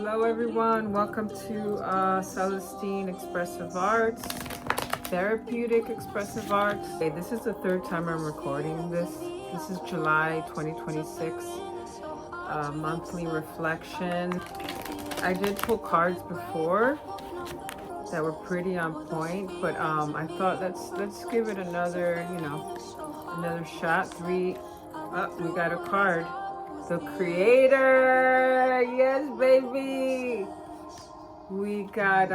Hello everyone, welcome to Celestine Expressive Arts, Therapeutic Expressive Arts. Okay, this is the third time I'm recording this. This is July 2026 monthly reflection. I did pull cards before that were pretty on point, but I thought let's give it another, another shot. We got a card. The Creator, yes baby. We got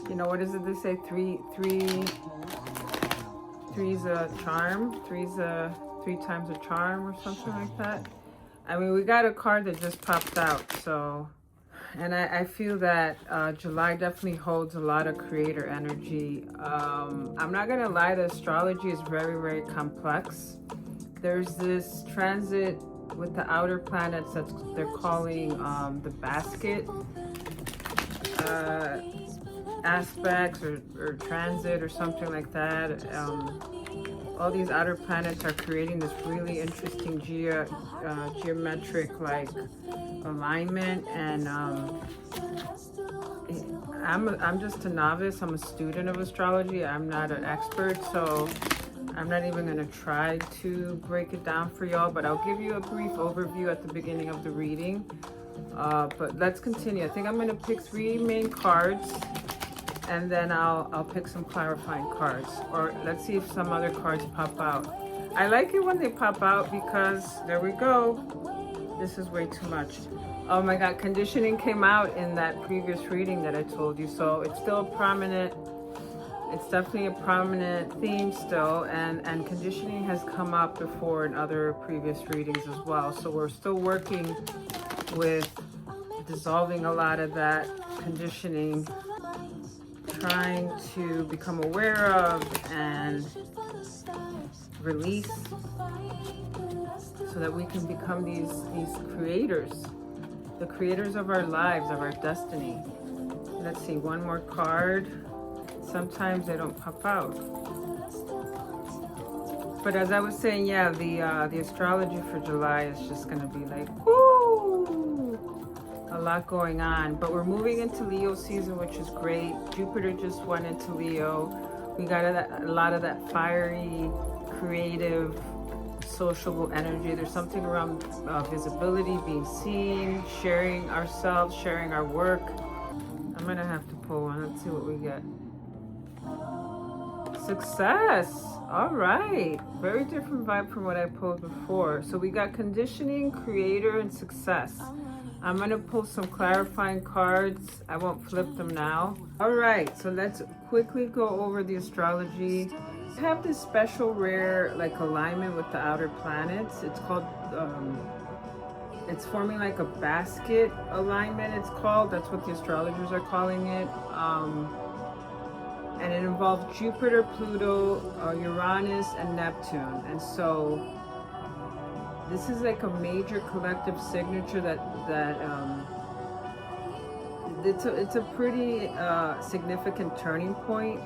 what is it they say? Three's a charm. Three times a charm or something like that. I mean, we got a card that just popped out. So, and I feel that July definitely holds a lot of creator energy. I'm not gonna lie, the astrology is very, very complex. There's this transit with the outer planets that they're calling the basket aspects or transit or something like that. All these outer planets are creating this really interesting geometric like alignment, and I'm just a novice. I'm a student of astrology. I'm not an expert, so I'm not even going to try to break it down for y'all, but I'll give you a brief overview at the beginning of the reading. But let's continue. I think I'm going to pick three main cards, and then I'll pick some clarifying cards, or let's see if some other cards pop out. I like it when they pop out because there we go. This is way too much. Oh my God, conditioning came out in that previous reading that I told you, so it's still prominent. It's definitely a prominent theme still, and conditioning has come up before in other previous readings as well. So we're still working with dissolving a lot of that conditioning, trying to become aware of and release so that we can become these creators, the creators of our lives, of our destiny. Let's see, one more card. Sometimes they don't pop out. But as I was saying, yeah, the astrology for July is just going to be like, whoo, a lot going on. But we're moving into Leo season, which is great. Jupiter just went into Leo. We got a lot of that fiery, creative, sociable energy. There's something around visibility, being seen, sharing ourselves, sharing our work. I'm going to have to pull one. Let's see what we get. Success. All right, very different vibe from what I pulled before. So we got conditioning, creator, and success. I'm gonna pull some clarifying cards. I won't flip them now. All right, so let's quickly go over the astrology. We have this special rare like alignment with the outer planets. It's called it's forming like a basket alignment, it's called. That's what the astrologers are calling it. And it involves Jupiter, Pluto, Uranus, and Neptune. And so this is like a major collective signature that it's a pretty significant turning point,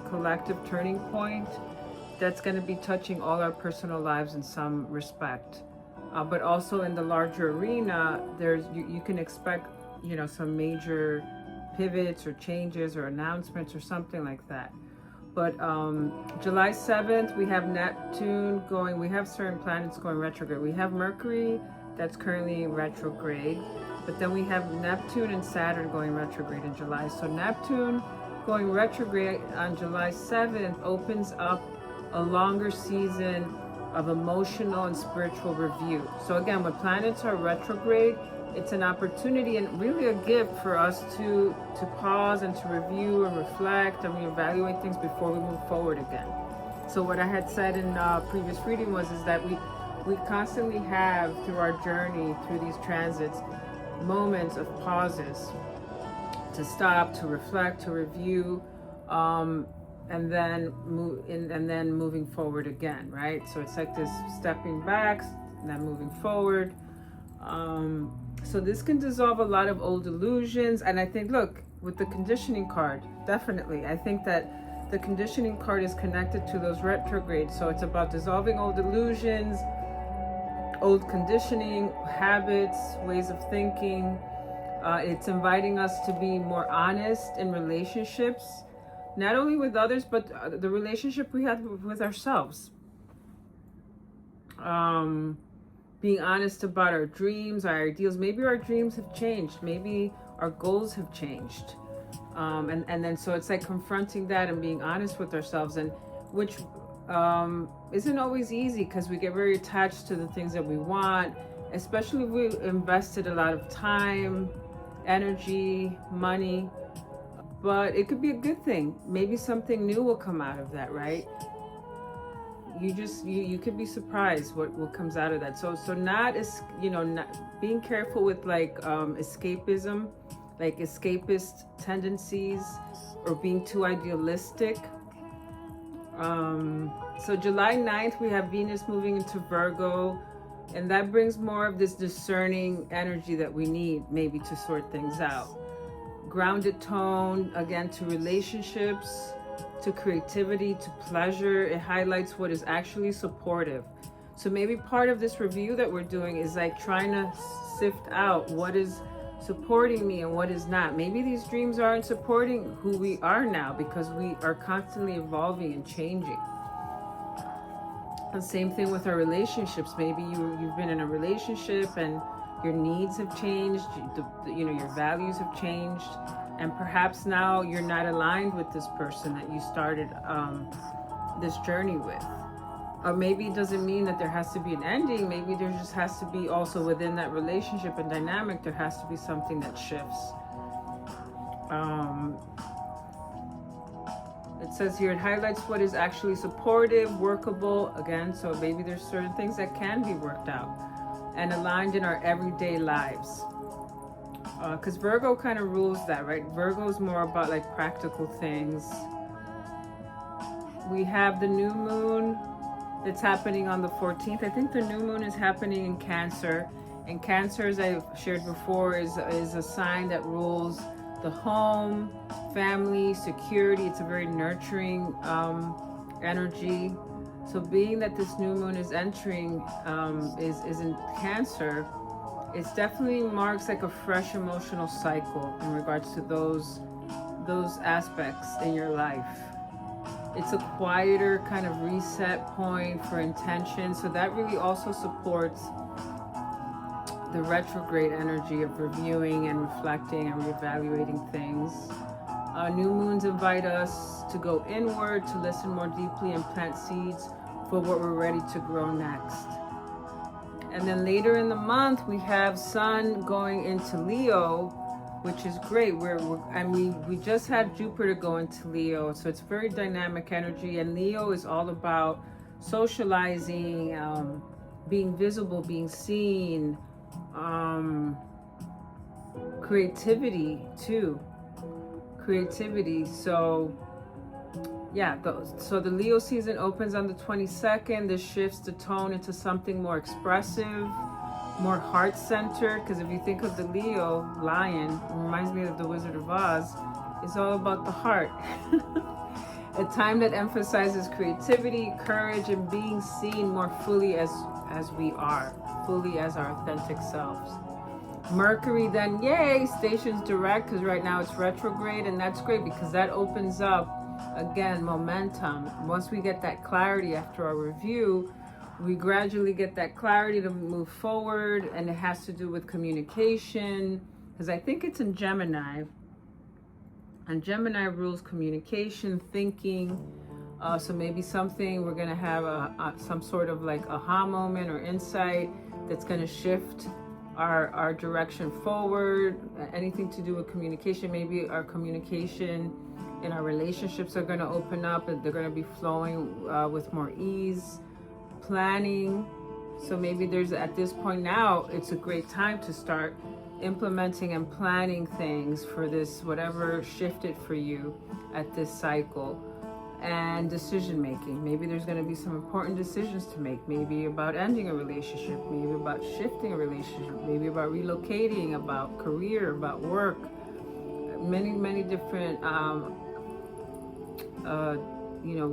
collective turning point that's going to be touching all our personal lives in some respect. But also in the larger arena, you can expect some major pivots or changes or announcements or something like that. But July 7th, we have Neptune going, we have certain planets going retrograde. We have Mercury that's currently retrograde, but then we have Neptune and Saturn going retrograde in July. So Neptune going retrograde on July 7th opens up a longer season of emotional and spiritual review. So again, when planets are retrograde, it's an opportunity and really a gift for us to pause and to review and reflect and reevaluate things before we move forward again. So what I had said in previous reading is that we constantly have through our journey, through these transits, moments of pauses to stop, to reflect, to review, and then moving forward again, right? So it's like this stepping back and then moving forward. So this can dissolve a lot of old illusions. And I think, look, with the conditioning card, definitely, I think that the conditioning card is connected to those retrogrades. So it's about dissolving old illusions, old conditioning, habits, ways of thinking, It's inviting us to be more honest in relationships, not only with others, but the relationship we have with ourselves. Being honest about our dreams, our ideals. Maybe our dreams have changed. Maybe our goals have changed. And then so it's like confronting that and being honest with ourselves, and which isn't always easy, because we get very attached to the things that we want, especially if we invested a lot of time, energy, money. But it could be a good thing. Maybe something new will come out of that, right? You could be surprised what comes out of that. So not being careful with like escapism, like escapist tendencies, or being too idealistic. So July 9th, we have Venus moving into Virgo, and that brings more of this discerning energy that we need maybe to sort things out. Grounded tone, again, to relationships, to creativity, to pleasure. It highlights what is actually supportive. So maybe part of this review that we're doing is like trying to sift out what is supporting me and what is not. Maybe these dreams aren't supporting who we are now, because we are constantly evolving and changing. The same thing with our relationships. Maybe you've been in a relationship and your needs have changed, your values have changed, and perhaps now you're not aligned with this person that you started this journey with. Or maybe it doesn't mean that there has to be an ending. Maybe there just has to be also within that relationship and dynamic, there has to be something that shifts. It says here, it highlights what is actually supportive, workable, again, so maybe there's certain things that can be worked out and aligned in our everyday lives. Because Virgo kind of rules that, right? Virgo is more about like practical things. We have the new moon that's happening on the 14th. I think the new moon is happening in Cancer. And Cancer, as I've shared before, is a sign that rules the home, family, security. It's a very nurturing energy. So being that this new moon is entering, is in Cancer, it definitely marks like a fresh emotional cycle in regards to those aspects in your life. It's a quieter kind of reset point for intention. So that really also supports the retrograde energy of reviewing and reflecting and reevaluating things. New moons invite us to go inward, to listen more deeply and plant seeds for what we're ready to grow next. And then later in the month, we have Sun going into Leo, which is great. We just had Jupiter go into Leo, so it's very dynamic energy. And Leo is all about socializing, being visible, being seen, creativity too. So yeah, so the Leo season opens on the 22nd. This shifts the tone into something more expressive, more heart-centered, because if you think of the Leo lion, it reminds me of the Wizard of Oz. It's all about the heart. A time that emphasizes creativity, courage, and being seen more fully as we are, fully as our authentic selves. Mercury then, yay, stations direct, because right now it's retrograde, and that's great because that opens up, again, momentum. Once we get that clarity after our review, we gradually get that clarity to move forward, and it has to do with communication, because I think it's in Gemini, and Gemini rules communication, thinking. So maybe something, we're going to have some sort of like aha moment or insight that's going to shift our direction forward. Anything to do with communication, maybe our communication in our relationships are going to open up, and they're going to be flowing with more ease. Planning, so maybe there's, at this point now, it's a great time to start implementing and planning things for this, whatever shifted for you at this cycle. And decision making, maybe there's going to be some important decisions to make, maybe about ending a relationship, maybe about shifting a relationship, maybe about relocating, about career, about work. Many different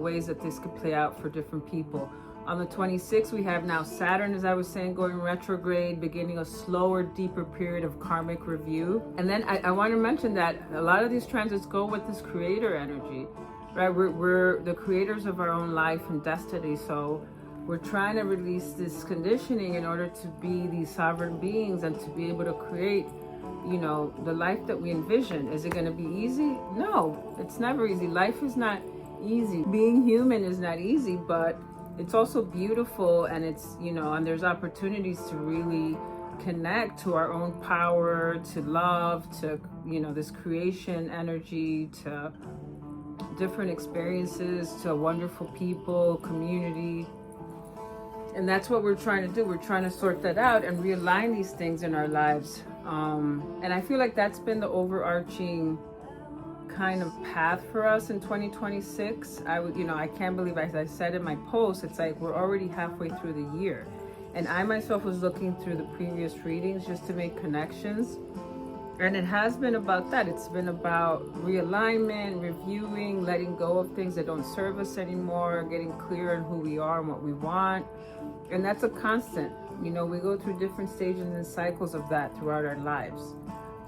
ways that this could play out for different people. On the 26th, we have now Saturn, as I was saying, going retrograde, beginning a slower, deeper period of karmic review. And then I want to mention that a lot of these transits go with this creator energy, right? We're the creators of our own life and destiny. So we're trying to release this conditioning in order to be these sovereign beings and to be able to create, you know, the life that we envision. Is it going to be easy? No, it's never easy. Life is not easy. Being human is not easy, but it's also beautiful, and it's, you know, and there's opportunities to really connect to our own power, to love, to, you know, this creation energy, to different experiences, to wonderful people, community. And that's what we're trying to do. We're trying to sort that out and realign these things in our lives. And I feel like that's been the overarching kind of path for us in 2026. I can't believe, as I said in my post, it's like we're already halfway through the year. And I myself was looking through the previous readings just to make connections. And it has been about that. It's been about realignment, reviewing, letting go of things that don't serve us anymore, getting clear on who we are and what we want. And that's a constant. You know, we go through different stages and cycles of that throughout our lives,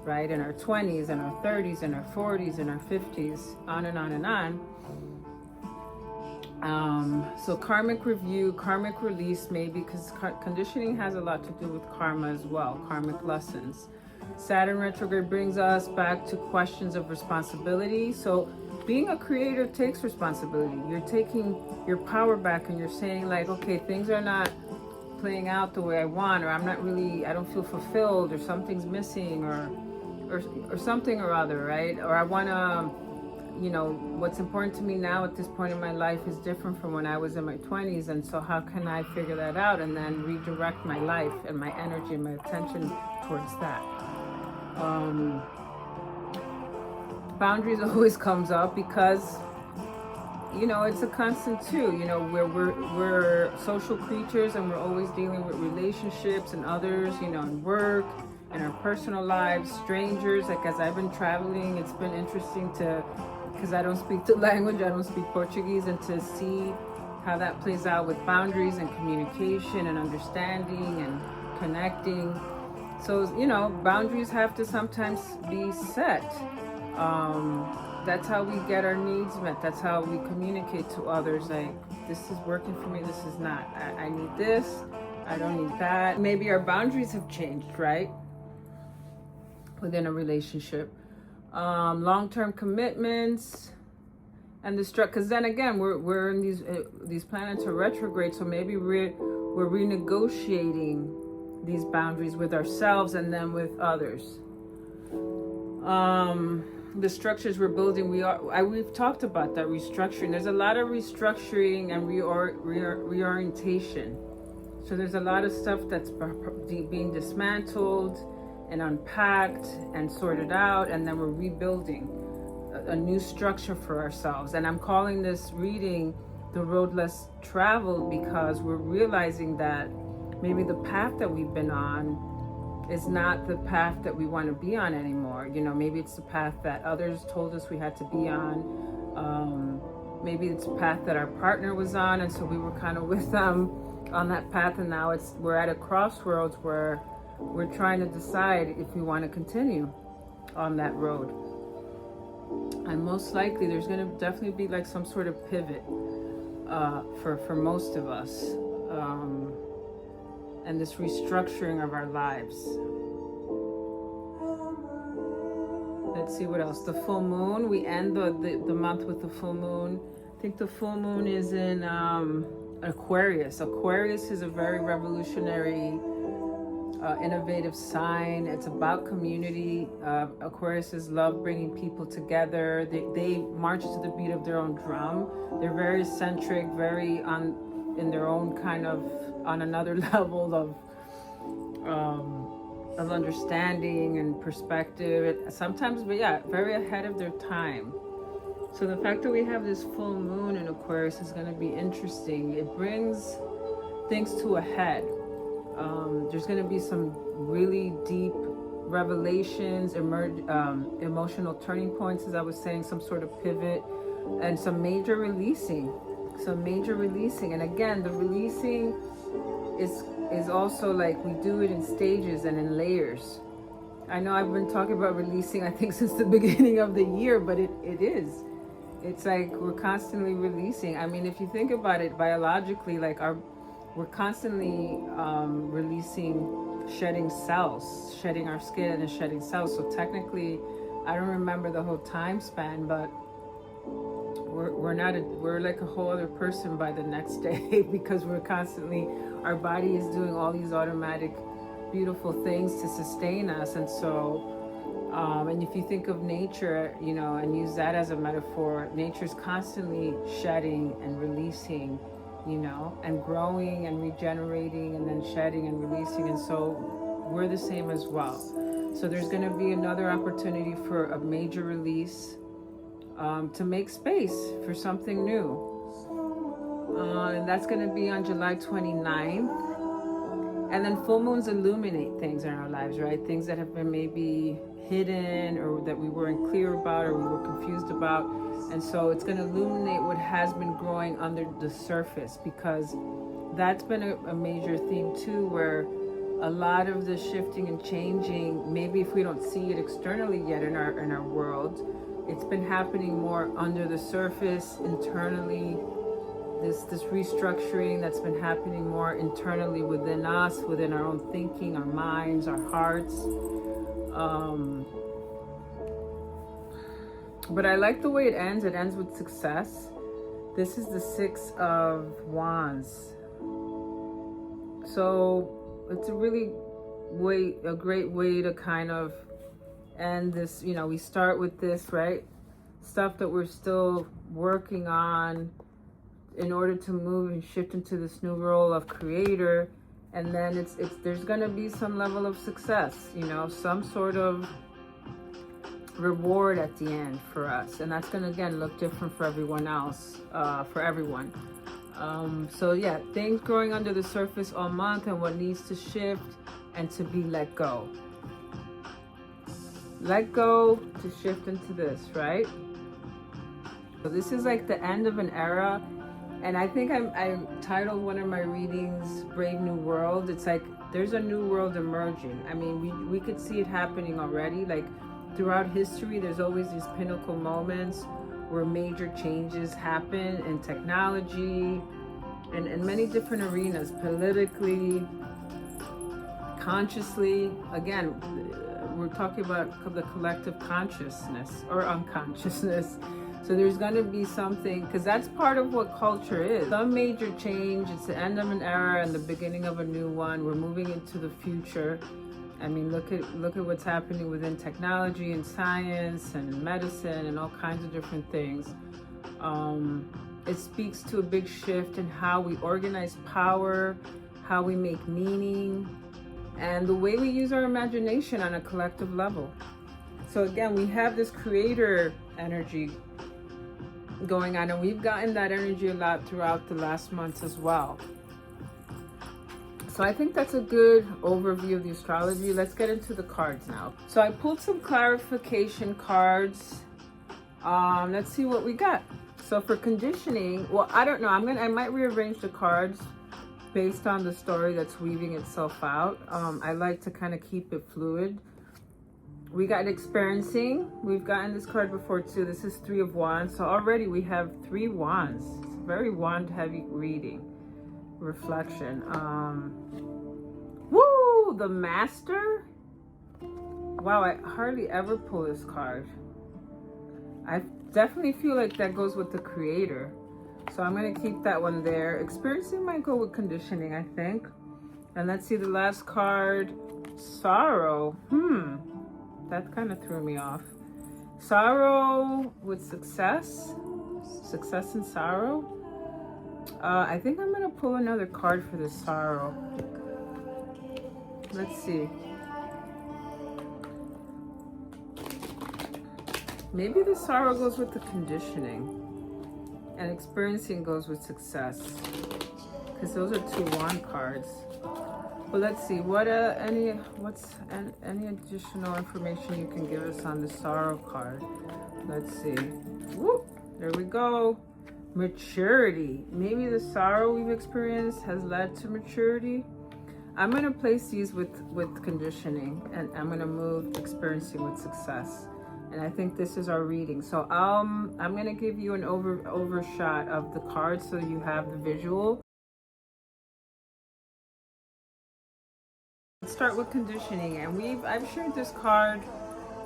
right? In our 20s, in our 30s, in our 40s, in our 50s, on and on and on. So karmic review, karmic release, maybe, because conditioning has a lot to do with karma as well, karmic lessons. Saturn retrograde brings us back to questions of responsibility. So being a creator takes responsibility. You're taking your power back and you're saying like, okay, things are not playing out the way I want, or I don't feel fulfilled, or something's missing, or something or other, right? Or I want to, you know, what's important to me now at this point in my life is different from when I was in my 20s. And so how can I figure that out and then redirect my life and my energy and my attention towards that? Boundaries always comes up because, you know, it's a constant too. You know, we're social creatures and we're always dealing with relationships and others, you know, and work and our personal lives, strangers. Like as I've been traveling, it's been interesting because I don't speak the language, I don't speak Portuguese, and to see how that plays out with boundaries and communication and understanding and connecting. So, you know, boundaries have to sometimes be set. That's how we get our needs met. That's how we communicate to others. Like, this is working for me, this is not. I need this, I don't need that. Maybe our boundaries have changed, right? Within a relationship. Long-term commitments and because then again, we're in these planets are retrograde, so maybe we're renegotiating these boundaries with ourselves and then with others. The structures we're building, we've talked about that restructuring. There's a lot of restructuring and reorientation. So there's a lot of stuff that's being dismantled and unpacked and sorted out, and then we're rebuilding a new structure for ourselves. And I'm calling this reading The Road Less Traveled because we're realizing that maybe the path that we've been on is not the path that we want to be on anymore. You know, maybe it's the path that others told us we had to be on. Maybe it's a path that our partner was on, and so we were kind of with them on that path, and now we're at a crossroads where we're trying to decide if we want to continue on that road. And most likely there's going to definitely be like some sort of pivot for most of us. And this restructuring of our lives. Let's see what else. The full moon. We end the month with the full moon. I think the full moon is in Aquarius. Aquarius is a very revolutionary, innovative sign. It's about community. Aquariuses love bringing people together. They march to the beat of their own drum. They're very eccentric, very in their own kind of, on another level of understanding and perspective. Sometimes, but yeah, very ahead of their time. So the fact that we have this full moon in Aquarius is going to be interesting. It brings things to a head. There's going to be some really deep revelations, emotional turning points, as I was saying, some sort of pivot, and some major releasing. So major releasing. And again, the releasing is also like we do it in stages and in layers. I know I've been talking about releasing, I think, since the beginning of the year, but it is. It's like we're constantly releasing. I mean, if you think about it biologically, like we're constantly releasing, shedding cells, shedding our skin and shedding cells. So technically, I don't remember the whole time span, but we're like a whole other person by the next day because we're constantly, our body is doing all these automatic beautiful things to sustain us. And so and if you think of nature, you know, and use that as a metaphor, nature's constantly shedding and releasing, you know, and growing and regenerating and then shedding and releasing. And so we're the same as well. So there's going to be another opportunity for a major release, to make space for something new. And that's going to be on July 29th. And then full moons illuminate things in our lives, right? Things that have been maybe hidden or that we weren't clear about or we were confused about. And so it's going to illuminate what has been growing under the surface, because that's been a major theme too, where a lot of the shifting and changing, maybe if we don't see it externally yet in our world, it's been happening more under the surface, internally. This restructuring that's been happening more internally within us, within our own thinking, our minds, our hearts. But I like the way it ends. It ends with success. This is the 6 of Wands. So it's a great way to kind of end this. You know, we start with this, right? Stuff that we're still working on in order to move and shift into this new role of creator. And then there's going to be some level of success, you know, some sort of reward at the end for us. And that's going to, again, look different for everyone else, for everyone. So yeah, things growing under the surface all month and what needs to shift and to be let go. Let go to shift into this, right? So this is like the end of an era. And I think I titled one of my readings, Brave New World. It's like, there's a new world emerging. I mean, we could see it happening already. Like throughout history, there's always these pinnacle moments where major changes happen in technology and in many different arenas, politically, consciously. Again, we're talking about the collective consciousness or unconsciousness. So there's going to be something, because that's part of what culture is. Some major change. It's the end of an era and the beginning of a new one. We're moving into the future. I mean, look at what's happening within technology and science and medicine and all kinds of different things. It speaks to a big shift in how we organize power, how we make meaning, and the way we use our imagination on a collective level. So again, we have this creator energy going on, and we've gotten that energy a lot throughout the last months as well. So I think that's a good overview of the astrology. Let's get into the cards now. So I pulled some clarification cards. Let's see what we got. So for conditioning, well, I don't know. I might rearrange the cards based on the story that's weaving itself out. I like to kind of keep it fluid. We got experiencing. We've gotten this card before too. This is 3 of Wands. So already we have 3 wands. It's a very wand heavy reading. Reflection. Woo! The Master. Wow, I hardly ever pull this card. I definitely feel like that goes with the creator. So I'm going to keep that one there. Experiencing might go with conditioning, I think. And let's see the last card. Sorrow. That kind of threw me off. Sorrow with success. Success and sorrow. I think I'm going to pull another card for this sorrow. Let's see. Maybe the sorrow goes with the conditioning. And experiencing goes with success. Because those are 2 wand cards. But let's see, any additional information you can give us on the sorrow card? Let's see. Whoop, there we go. Maturity. Maybe the sorrow we've experienced has led to maturity. I'm going to place these with conditioning, and I'm going to move experiencing with success. And I think this is our reading. So I'm going to give you an overshot of the cards so you have the visual. Let's start with conditioning. And I've shared this card,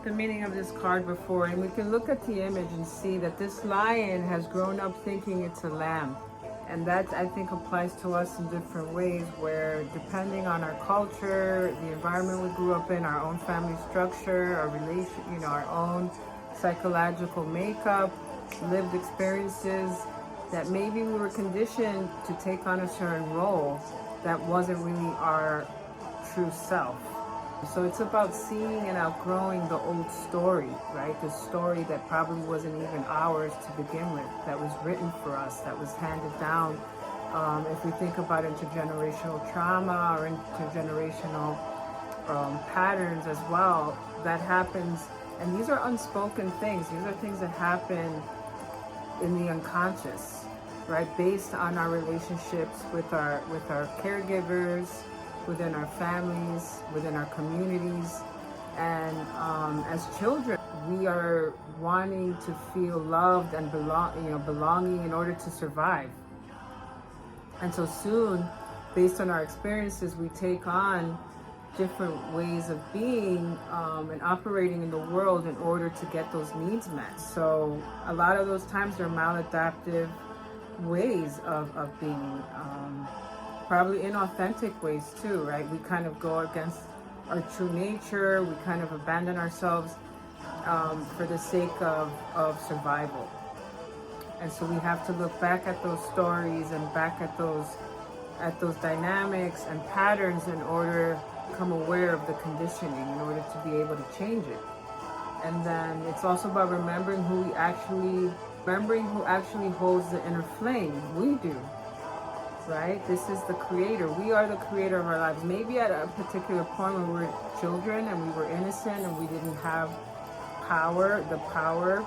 the meaning of this card before, and we can look at the image and see that this lion has grown up thinking it's a lamb. And that, I think, applies to us in different ways, where depending on our culture, the environment we grew up in, our own family structure, our relation, our own psychological makeup, lived experiences, that maybe we were conditioned to take on a certain role that wasn't really our true self. So it's about seeing and outgrowing the old story, right? The story that probably wasn't even ours to begin with, that was written for us, that was handed down. If we think about intergenerational trauma or intergenerational patterns as well, that happens. And these are unspoken things. These are things that happen in the unconscious, right? Based on our relationships with our caregivers, within our families, within our communities. And as children, we are wanting to feel loved and belonging in order to survive. And so soon, based on our experiences, we take on different ways of being and operating in the world in order to get those needs met. So a lot of those times they're maladaptive ways of being, probably inauthentic ways too, right? We kind of go against our true nature. We kind of abandon ourselves for the sake of survival. And so we have to look back at those stories and back at those dynamics and patterns in order to become aware of the conditioning, in order to be able to change it. And then it's also about remembering who actually holds the inner flame. We do. Right? This is the creator. We are the creator of our lives. Maybe at a particular point when we were children and we were innocent and we didn't have the power,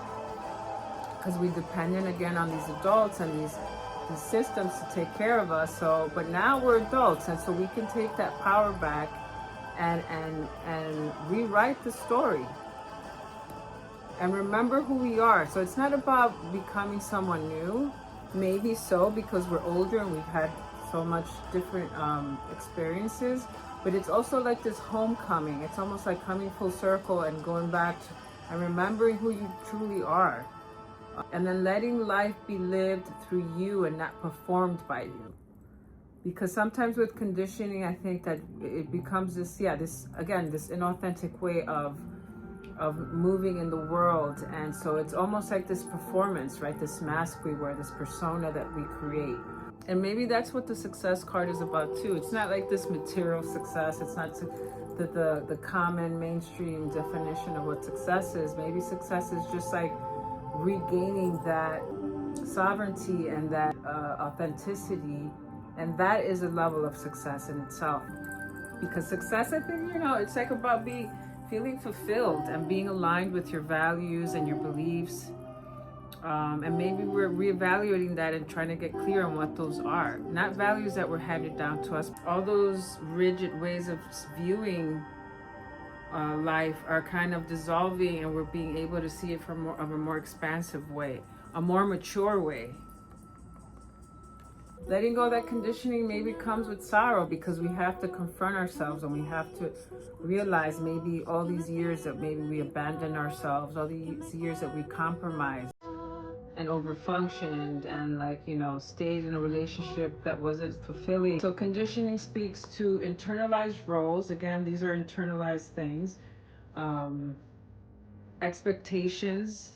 because we depended again on these adults and these systems to take care of us. So, but now we're adults, and so we can take that power back and rewrite the story and remember who we are. So it's not about becoming someone new. Maybe so, because we're older and we've had so much different experiences, but it's also like this homecoming. It's almost like coming full circle and going back to, and remembering who you truly are, and then letting life be lived through you and not performed by you. Because sometimes with conditioning, I think that it becomes this inauthentic way of moving in the world. And so it's almost like this performance, right? This mask we wear, this persona that we create. And maybe that's what the success card is about too. It's not like this material success. It's not the common mainstream definition of what success is. Maybe success is just like regaining that sovereignty and that authenticity. And that is a level of success in itself. Because success, I think, it's like about feeling fulfilled and being aligned with your values and your beliefs. And maybe we're reevaluating that and trying to get clear on what those are. Not values that were handed down to us. All those rigid ways of viewing life are kind of dissolving, and we're being able to see it from a more expansive way, a more mature way. Letting go of that conditioning maybe comes with sorrow, because we have to confront ourselves and we have to realize maybe all these years that maybe we abandoned ourselves, all these years that we compromised and overfunctioned and stayed in a relationship that wasn't fulfilling. So conditioning speaks to internalized roles. Again, these are internalized things. Expectations.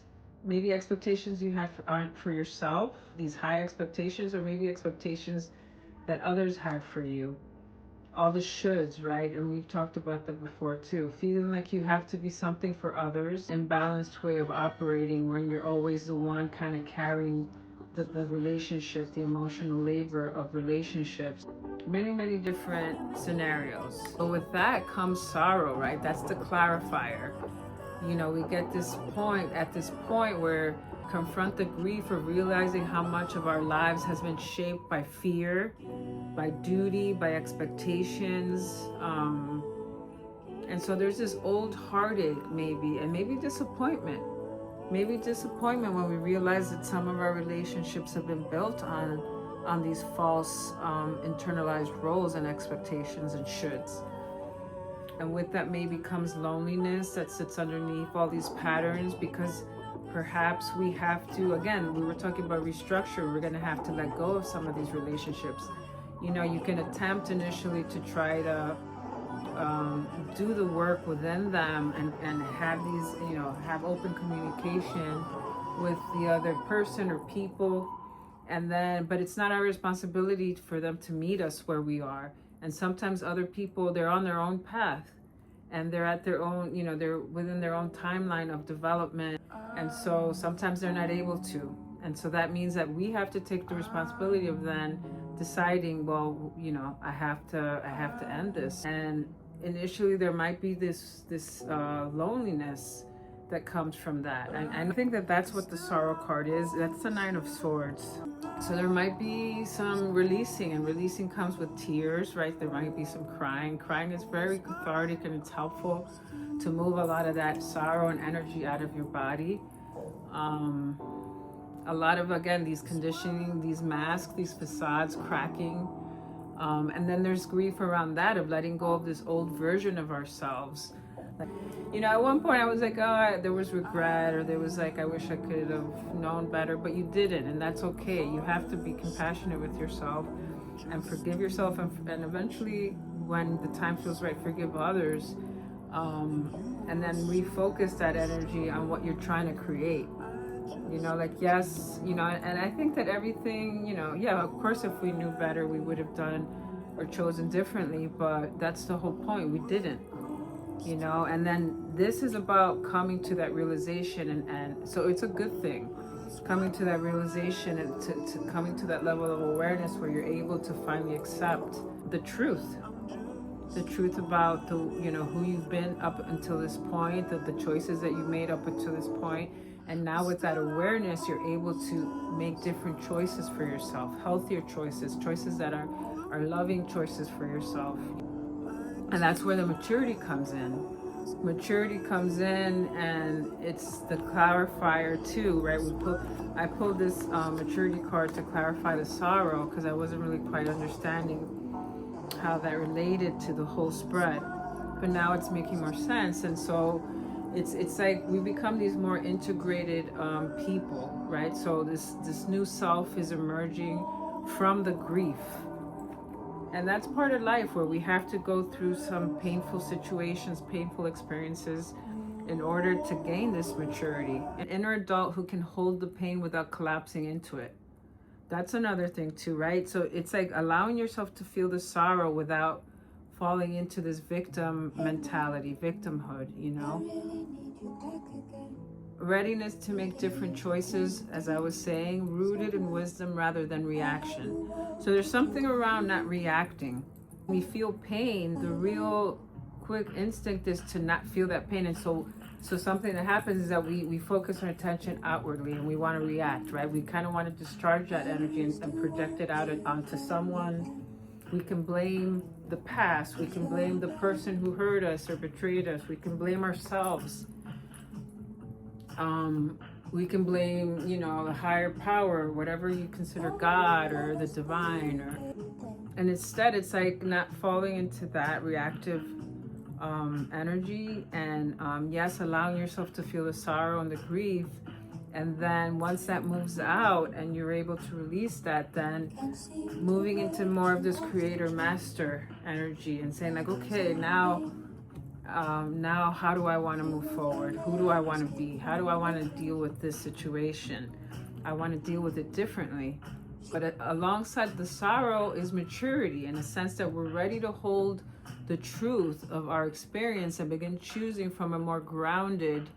Maybe expectations you have aren't for yourself, these high expectations, or maybe expectations that others have for you. All the shoulds, right? And we've talked about that before too. Feeling like you have to be something for others. Imbalanced way of operating when you're always the one kind of carrying the relationship, the emotional labor of relationships. Many, many different scenarios. But with that comes sorrow, right? That's the clarifier. You know, we get at this point where confront the grief of realizing how much of our lives has been shaped by fear, by duty, by expectations. And so there's this old heartache maybe, and maybe disappointment. Maybe disappointment when we realize that some of our relationships have been built on these false internalized roles and expectations and shoulds. And with that maybe comes loneliness that sits underneath all these patterns, because perhaps we have to, again, we were talking about restructure, we're going to have to let go of some of these relationships. You know, you can attempt initially to try to do the work within them and have these, you know, have open communication with the other person or people. And then, but it's not our responsibility for them to meet us where we are. And sometimes other people, they're on their own path and they're at their own, you know, they're within their own timeline of development. And so sometimes they're not able to. And so that means that we have to take the responsibility of then deciding, well, you know, I have to end this. And initially there might be this loneliness that comes from that. And I think that that's what the Sorrow card is. That's the Nine of Swords. So there might be some releasing, and releasing comes with tears, right? There might be some crying. Crying is very cathartic, and it's helpful to move a lot of that sorrow and energy out of your body. A lot of, again, these conditioning, these masks, these facades cracking. And then there's grief around that, of letting go of this old version of ourselves. You know, at one point I was like, oh, there was regret, or there was like, I wish I could have known better, but you didn't, and that's okay. You have to be compassionate with yourself and forgive yourself, and eventually, when the time feels right, forgive others, and then refocus that energy on what you're trying to create. You know, like, yes, you know, and I think that everything, you know, yeah, of course, if we knew better, we would have done or chosen differently, but that's the whole point. We didn't. You know, and then this is about coming to that realization, and so it's a good thing, coming to that realization and to coming to that level of awareness where you're able to finally accept the truth about the, you know, who you've been up until this point, the choices that you made up until this point. And now with that awareness, you're able to make different choices for yourself, healthier choices that are loving choices for yourself. And that's where the maturity comes in. Maturity comes in, and it's the clarifier too, right? I pulled this maturity card to clarify the sorrow, because I wasn't really quite understanding how that related to the whole spread. But now it's making more sense. And so it's like we become these more integrated people, right? So this new self is emerging from the grief. And that's part of life, where we have to go through some painful situations, painful experiences, in order to gain this maturity. An inner adult who can hold the pain without collapsing into it. That's another thing too, right? So it's like allowing yourself to feel the sorrow without falling into this victim mentality, victimhood, you know? Readiness to make different choices, as I was saying, rooted in wisdom rather than reaction. So there's something around not reacting. We feel pain, the real quick instinct is to not feel that pain. And so something that happens is that we focus our attention outwardly, and we want to react, right? We kind of want to discharge that energy and project it out onto someone. We can blame the past. We can blame the person who hurt us or betrayed us. We can blame ourselves. We can blame, you know, the higher power, whatever you consider God or the divine, and instead it's like not falling into that reactive energy, and yes, allowing yourself to feel the sorrow and the grief. And then once that moves out and you're able to release that, then moving into more of this creator master energy and saying like, okay, now how do I want to move forward? Who do I want to be? How do I want to deal with this situation? I want to deal with it differently. But alongside the sorrow is maturity, in the sense that we're ready to hold the truth of our experience and begin choosing from a more grounded,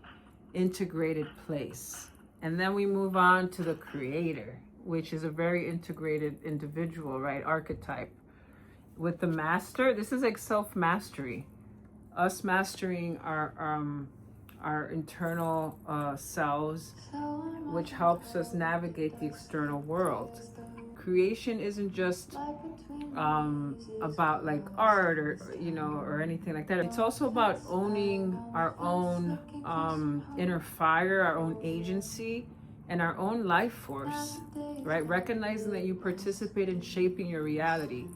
integrated place. And then we move on to the creator, which is a very integrated individual, right? Archetype. With the master, this is like self-mastery. Us mastering our internal selves, which helps us navigate the external world. Creation isn't just about like art or or anything like that. It's also about owning our own inner fire, our own agency, and our own life force, right? Recognizing that you participate in shaping your reality.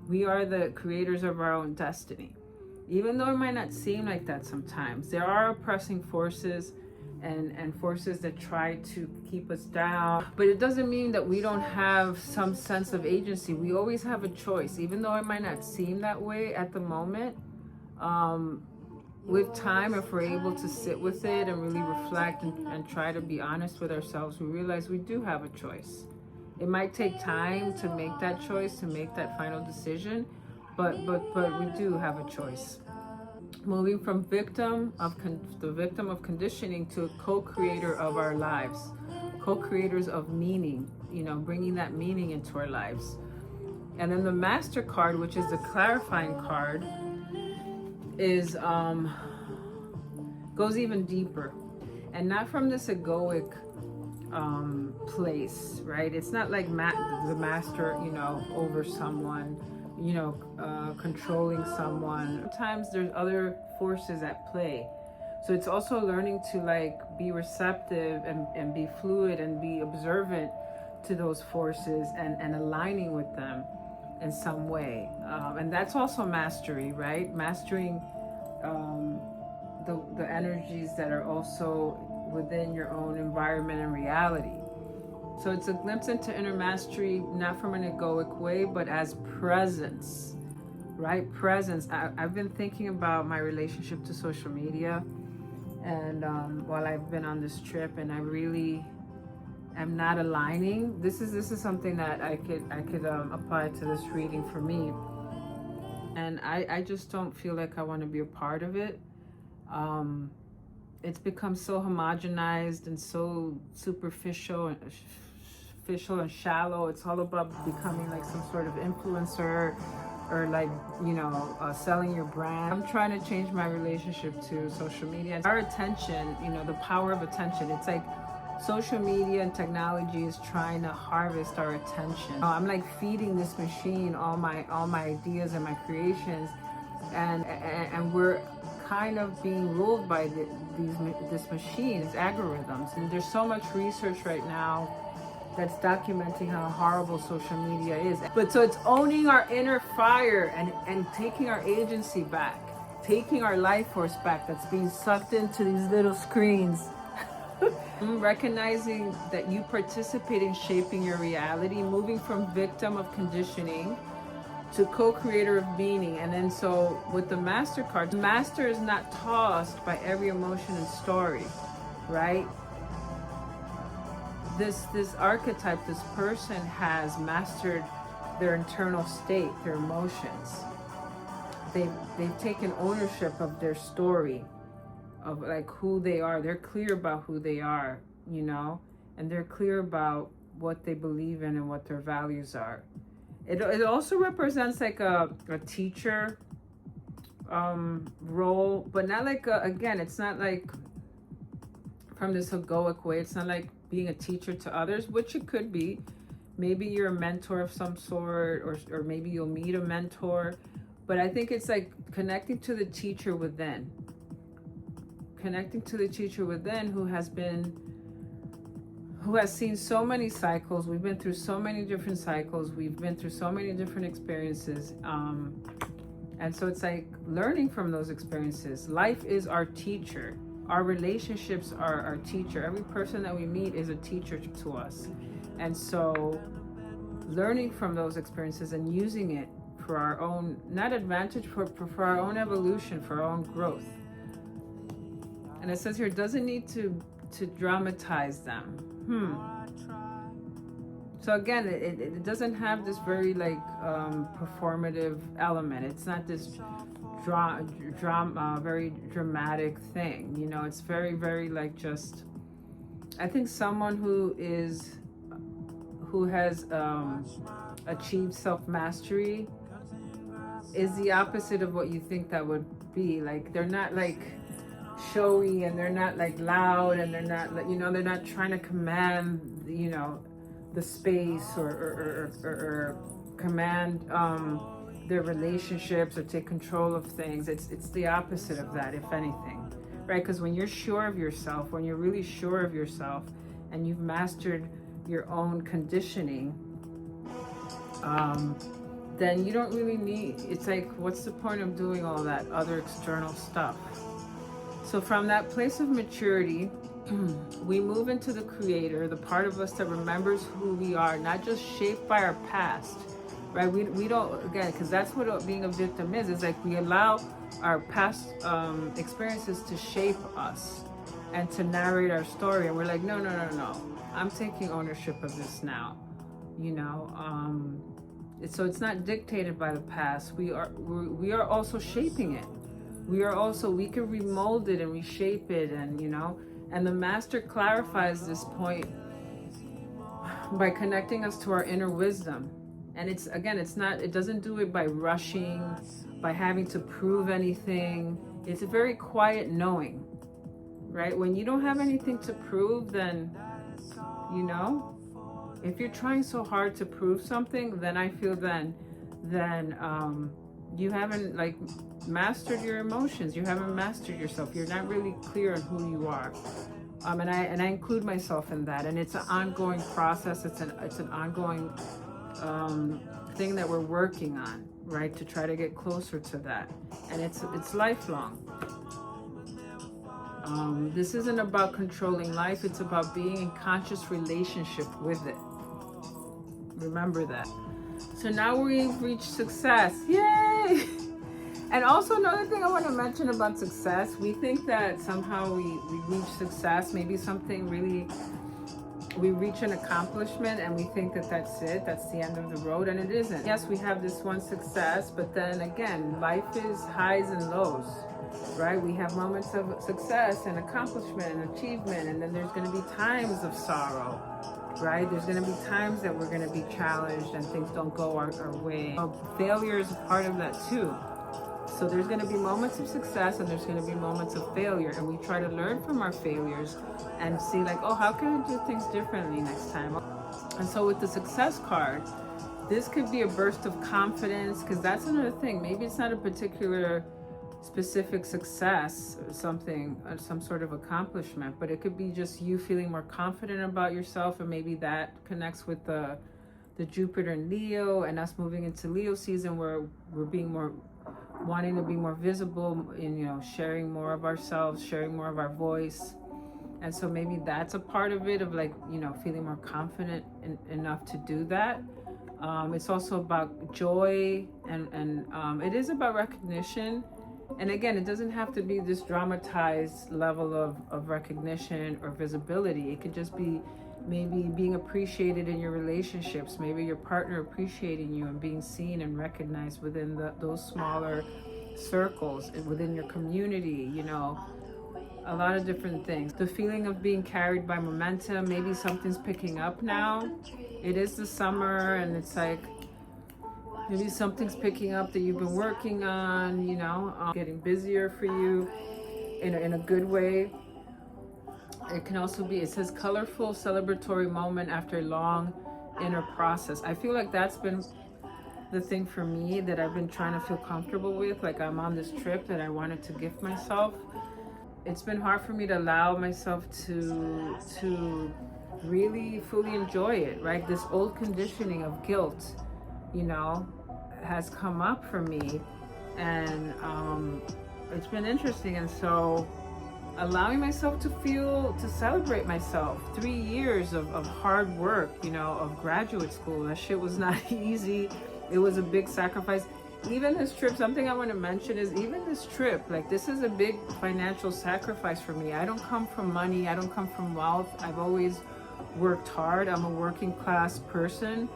We are the creators of our own destiny. Even though it might not seem like that sometimes, there are oppressing forces and forces that try to keep us down. But it doesn't mean that we don't have some sense of agency. We always have a choice, even though it might not seem that way at the moment. With time, if we're able to sit with it and really reflect and try to be honest with ourselves, we realize we do have a choice. It might take time to make that choice, to make that final decision, but we do have a choice. Moving from the victim of conditioning to a co-creator of our lives, co-creators of meaning, bringing that meaning into our lives. And then the Master card, which is the clarifying card, is goes even deeper, and not from this egoic place, right? It's not like the master, over someone, controlling someone. Sometimes there's other forces at play. So it's also learning to like be receptive and be fluid and be observant to those forces and aligning with them in some way. And that's also mastery, right? Mastering the energies that are also within your own environment and reality. So it's a glimpse into inner mastery, not from an egoic way, but as presence, right? Presence. I've been thinking about my relationship to social media, and while I've been on this trip, and I really am not aligning. This is something that I could apply to this reading for me, and I just don't feel like I want to be a part of it. It's become so homogenized and so superficial and shallow. It's all about becoming like some sort of influencer or like, selling your brand. I'm trying to change my relationship to social media. Our attention, the power of attention. It's like social media and technology is trying to harvest our attention. I'm like feeding this machine all my ideas and my creations, and we're kind of being ruled by this machine, its algorithms. And there's so much research right now that's documenting how horrible social media is. But so it's owning our inner fire and taking our agency back, taking our life force back that's being sucked into these little screens. Recognizing that you participate in shaping your reality, moving from victim of conditioning to co-creator of meaning. And then so with the Master card, the Master is not tossed by every emotion and story, right? This archetype, this person has mastered their internal state, their emotions. They've taken ownership of their story, of like who they are. They're clear about who they are, and they're clear about what they believe in and what their values are. It also represents like a teacher role, but not like again, it's not like from this egoic way. It's not like being a teacher to others, which it could be. Maybe you're a mentor of some sort, or maybe you'll meet a mentor. But I think it's like connecting to the teacher within. Connecting to the teacher within who has seen so many cycles. We've been through so many different cycles. We've been through so many different experiences. And so it's like learning from those experiences. Life is our teacher. Our relationships are our teacher. Every person that we meet is a teacher to us. And so learning from those experiences and using it for our own, not advantage, for our own evolution, for our own growth. And it says here, doesn't need to dramatize them. So again, it doesn't have this very like performative element. It's not this very dramatic thing. It's very, very like just, I think someone who has achieved self-mastery is the opposite of what you think that would be. Like they're not like showy, and they're not like loud, and they're not, you know, they're not trying to command, you know, the space or command their relationships or take control of things. It's the opposite of that, if anything, right? Because when you're sure of yourself, when you're really sure of yourself, and you've mastered your own conditioning, then you don't really need, it's like, what's the point of doing all that other external stuff? So from that place of maturity, we move into the creator, the part of us that remembers who we are, not just shaped by our past, right? We don't, again, because that's what being a victim is. It's like we allow our past experiences to shape us and to narrate our story. And we're like, no, I'm taking ownership of this now, you know? So it's not dictated by the past. We are also shaping it. We can remold it and reshape it, and, you know, and the master clarifies this point by connecting us to our inner wisdom. And it's, again, it doesn't do it by rushing, by having to prove anything. It's a very quiet knowing, right? When you don't have anything to prove, then, you know, if you're trying so hard to prove something, then I feel then you haven't like mastered your emotions. You haven't mastered yourself. You're not really clear on who you are. And I include myself in that. And it's an ongoing process. It's an ongoing thing that we're working on, right? To try to get closer to that. And it's lifelong. This isn't about controlling life. It's about being in conscious relationship with it. Remember that. So now we've reached success. Yay! And also another thing I want to mention about success, we think that somehow we reach success, maybe something really, we reach an accomplishment and we think that that's it, that's the end of the road, and it isn't. Yes, we have this one success, but then again, life is highs and lows, right? We have moments of success and accomplishment and achievement, and then there's going to be times of sorrow, right? There's going to be times that we're going to be challenged and things don't go our way. Failure is a part of that too. So there's going to be moments of success and there's going to be moments of failure, and we try to learn from our failures and see like, oh, how can I do things differently next time? And so with the success card, this could be a burst of confidence, because that's another thing. Maybe it's not a particular specific success or something, or some sort of accomplishment, but it could be just you feeling more confident about yourself, and maybe that connects with the Jupiter and Leo, and us moving into Leo season where we're being more, wanting to be more visible in, you know, sharing more of ourselves, sharing more of our voice. And so maybe that's a part of it, of like, you know, feeling more confident enough to do that. It's also about joy, and it is about recognition. And again, it doesn't have to be this dramatized level of recognition or visibility. It could just be maybe being appreciated in your relationships, maybe your partner appreciating you and being seen and recognized within those smaller circles, within your community, you know, a lot of different things. The feeling of being carried by momentum, maybe something's picking up now. It is the summer, and it's like, maybe something's picking up that you've been working on, you know, getting busier for you in a good way. It can also be, it says colorful celebratory moment after a long inner process. I feel like that's been the thing for me that I've been trying to feel comfortable with. Like, I'm on this trip that I wanted to gift myself. It's been hard for me to allow myself to really fully enjoy it, right? This old conditioning of guilt, you know, has come up for me, and it's been interesting. And so allowing myself to celebrate myself. 3 years of hard work, you know, of graduate school. That shit was not easy. It was a big sacrifice. Even this trip, something I want to mention is, even this trip, like, this is a big financial sacrifice for me. I don't come from money. I don't come from wealth. I've always worked hard. I'm a working class person.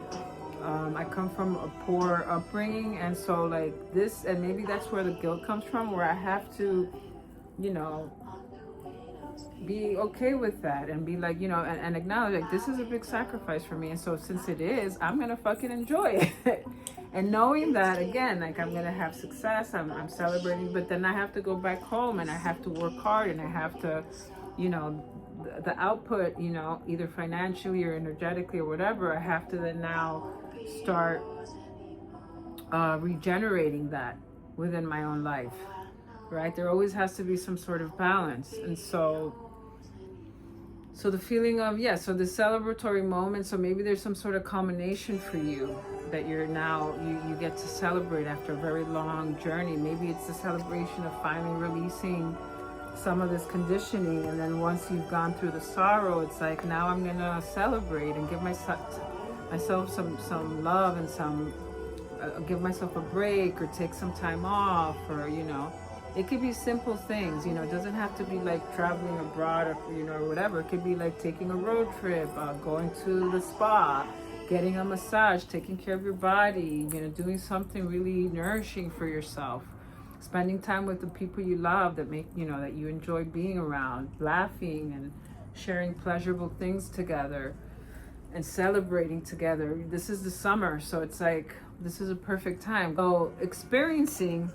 I come from a poor upbringing, and so like this, and maybe that's where the guilt comes from, where I have to, you know, be okay with that and be like, you know, and acknowledge like this is a big sacrifice for me. And so since it is, I'm gonna fucking enjoy it. And knowing that, again, like I'm gonna have success, I'm celebrating, but then I have to go back home and I have to work hard and I have to, you know, the output, you know, either financially or energetically or whatever, I have to then now start regenerating that within my own life, right? There always has to be some sort of balance. And so the feeling of, yeah, so the celebratory moment, so maybe there's some sort of culmination for you that you're now, you get to celebrate after a very long journey. Maybe it's the celebration of finally releasing some of this conditioning, and then once you've gone through the sorrow, it's like, now I'm gonna celebrate and give myself some love and some give myself a break, or take some time off, or, you know, it could be simple things, you know, it doesn't have to be like traveling abroad or, you know, or whatever. It could be like taking a road trip, going to the spa, getting a massage, taking care of your body, you know, doing something really nourishing for yourself, spending time with the people you love that make, you know, that you enjoy being around, laughing and sharing pleasurable things together and celebrating together. This is the summer, so it's like, this is a perfect time. So experiencing,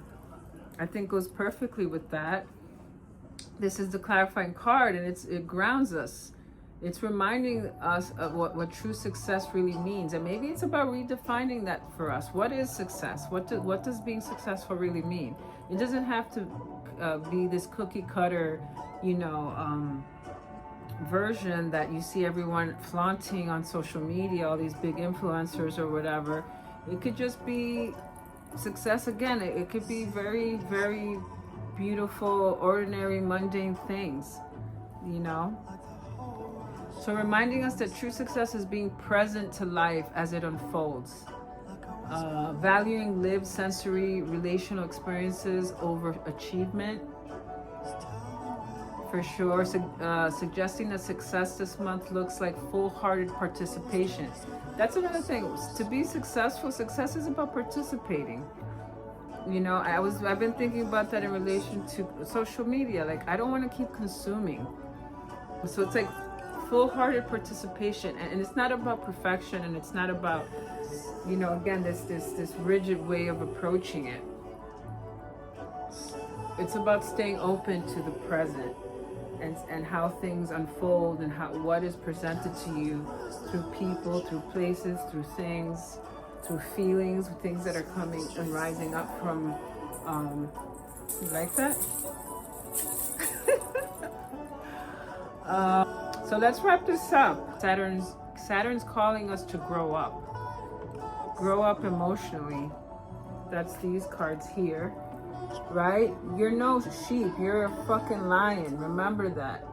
I think, goes perfectly with that. This is the clarifying card, and it grounds us. It's reminding us of what true success really means. And maybe it's about redefining that for us. What is success? What does being successful really mean? It doesn't have to be this cookie cutter, you know, version that you see everyone flaunting on social media, all these big influencers or whatever. It could just be success. Again, it could be very, very beautiful, ordinary, mundane things, you know? So reminding us that true success is being present to life as it unfolds. Valuing lived sensory relational experiences over achievement. For sure, suggesting that success this month looks like full-hearted participation. That's another thing. To be successful, success is about participating. You know, I've been thinking about that in relation to social media. Like, I don't want to keep consuming. So it's like full-hearted participation, and it's not about perfection, and it's not about, you know, again, this rigid way of approaching it. It's about staying open to the present. And how things unfold, and what is presented to you through people, through places, through things, through feelings, things that are coming and rising up from, you like that? So let's wrap this up. Saturn's calling us to grow up emotionally. That's these cards here. Right? You're no sheep, you're a fucking lion. Remember that.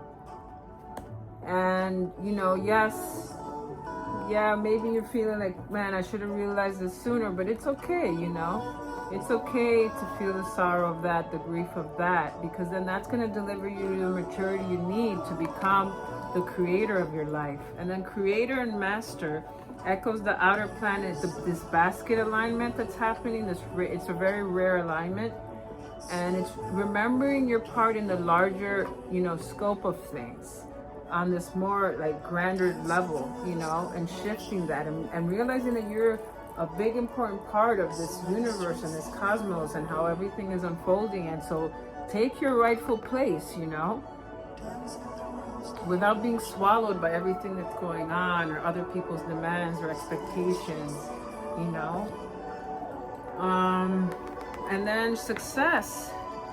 And, you know, yes, yeah, maybe you're feeling like, man, I should have realized this sooner, but it's okay, you know? It's okay to feel the sorrow of that, the grief of that, because then that's going to deliver you the maturity you need to become the creator of your life. And then creator and master echoes the outer planet, this basket alignment that's happening. It's a very rare alignment. And it's remembering your part in the larger, you know, scope of things on this more like grander level, you know, and shifting that and realizing that you're a big important part of this universe and this cosmos and how everything is unfolding. And so take your rightful place, you know, without being swallowed by everything that's going on or other people's demands or expectations, you know. And then success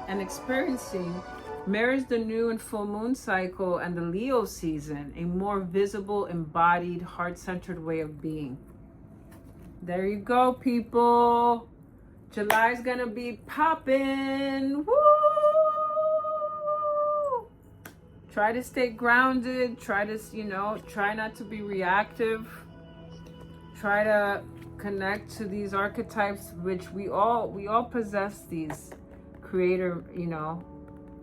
and experiencing mirrors the new and full moon cycle and the Leo season, a more visible, embodied, heart-centered way of being. There you go, people. July's gonna be popping. Woo! Try to stay grounded. Try to, you know, try not to be reactive. Try to connect to these archetypes, which we all possess these creator, you know,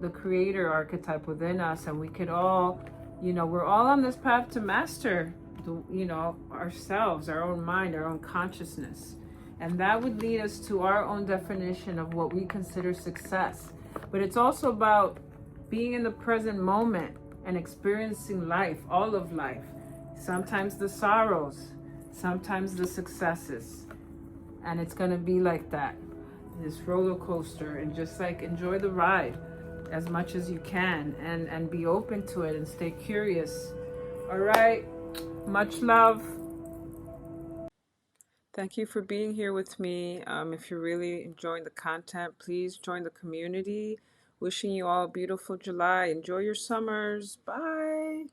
the creator archetype within us, and we could all, you know, we're all on this path to master, you know, ourselves, our own mind, our own consciousness, and that would lead us to our own definition of what we consider success. But it's also about being in the present moment and experiencing life, all of life, sometimes the sorrows, sometimes the successes, And it's going to be like that, this roller coaster, and just like enjoy the ride as much as you can, and be open to it and stay curious. All right, much love. Thank you for being here with me. If you're really enjoying the content, please join the community. Wishing you all a beautiful July. Enjoy your summers. Bye.